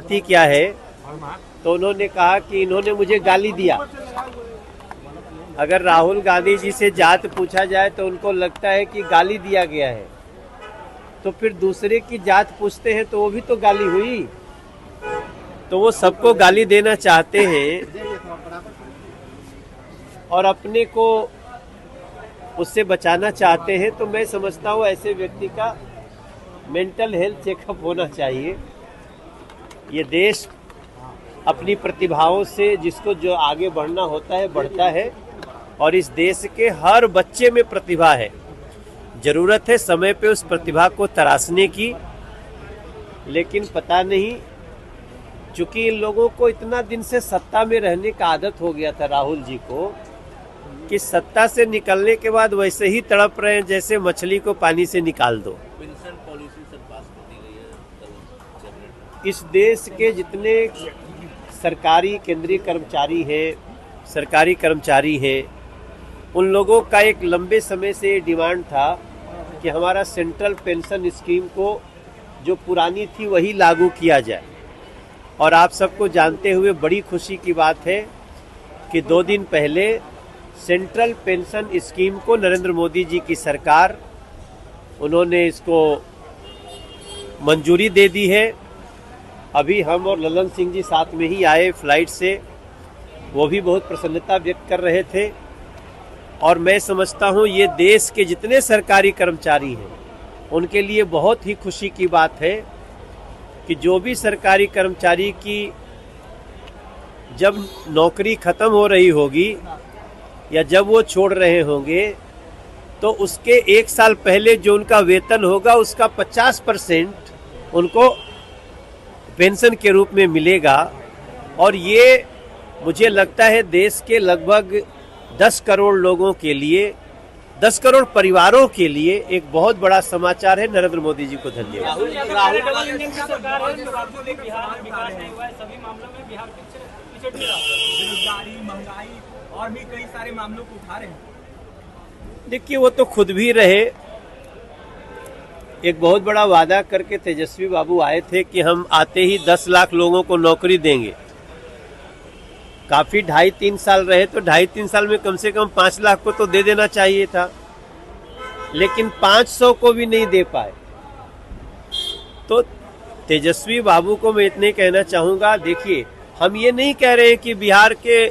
गलती क्या है, तो उन्होंने कहा कि इन्होंने मुझे गाली दिया। अगर राहुल गांधी जी से जात पूछा जाए तो उनको लगता है कि गाली दिया गया है, तो फिर दूसरे की जात पूछते हैं तो वो भी तो गाली हुई। तो वो सबको गाली देना चाहते हैं और अपने को उससे बचाना चाहते हैं। तो मैं समझता हूँ ऐसे व्यक्ति का मेंटल हेल्थ चेकअप होना चाहिए। ये देश अपनी प्रतिभाओं से जिसको जो आगे बढ़ना होता है बढ़ता है, और इस देश के हर बच्चे में प्रतिभा है। जरूरत है समय पे उस प्रतिभा को तराशने की, लेकिन पता नहीं, चूंकि इन लोगों को इतना दिन से सत्ता में रहने का आदत हो गया था राहुल जी को, कि सत्ता से निकलने के बाद वैसे ही तड़प रहे हैं जैसे मछली को पानी से निकाल दो। पेंशन पॉलिसी सर पास कर दी गई है। इस देश के जितने सरकारी केंद्रीय कर्मचारी हैं, सरकारी कर्मचारी हैं, उन लोगों का एक लंबे समय से डिमांड था कि हमारा सेंट्रल पेंशन स्कीम को जो पुरानी थी वही लागू किया जाए। और आप सबको जानते हुए बड़ी खुशी की बात है कि 2 दिन पहले सेंट्रल पेंशन स्कीम को नरेंद्र मोदी जी की सरकार, उन्होंने इसको मंजूरी दे दी है। अभी हम और ललन सिंह जी साथ में ही आए फ्लाइट से, वो भी बहुत प्रसन्नता व्यक्त कर रहे थे। और मैं समझता हूँ ये देश के जितने सरकारी कर्मचारी हैं उनके लिए बहुत ही खुशी की बात है कि जो भी सरकारी कर्मचारी की जब नौकरी खत्म हो रही होगी या जब वो छोड़ रहे होंगे, तो उसके 1 साल पहले जो उनका वेतन होगा उसका 50% उनको पेंशन के रूप में मिलेगा। और ये मुझे लगता है देश के लगभग 10 करोड़ लोगों के लिए, 10 करोड़ परिवारों के लिए एक बहुत बड़ा समाचार है। नरेंद्र मोदी जी को धन्यवाद। बेरोजगारी, महंगाई और भी कई सारे मामलों को उठा रहे हैं। देखिए, वो तो खुद भी रहे। एक बहुत बड़ा वादा करके तेजस्वी बाबू आए थे कि हम आते ही 10 लाख लोगों को नौकरी देंगे। काफी 2.5-3 साल रहे, तो 2.5-3 साल में कम से कम 5 लाख को तो दे देना चाहिए था, लेकिन 500 को भी नहीं दे पाए। तो तेजस्वी बाबू को मैं इतने कहना चाहूंगा, देखिए हम ये नहीं कह रहे हैं कि बिहार के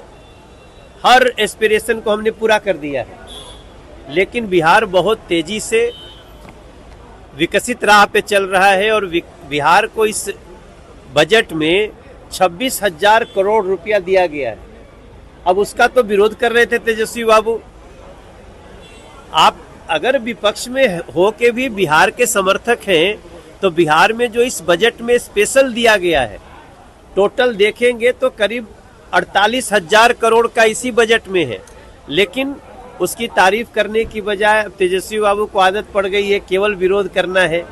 हर एस्पिरेशन को हमने पूरा कर दिया है, लेकिन बिहार बहुत तेजी से विकसित राह पे चल रहा है। और बिहार को इस बजट में 26,000 करोड़ रुपया दिया गया है। अब उसका तो विरोध कर रहे थे तेजस्वी बाबू। आप अगर विपक्ष में हो के भी बिहार के समर्थक हैं, तो बिहार में जो इस बजट में स्पेशल दिया गया है, टोटल देखेंगे तो करीब 48,000 करोड़ का इसी बजट में है। लेकिन उसकी तारीफ करने की बजाय तेजस्वी बाबू को आदत पड़ गई है केवल विरोध करना है।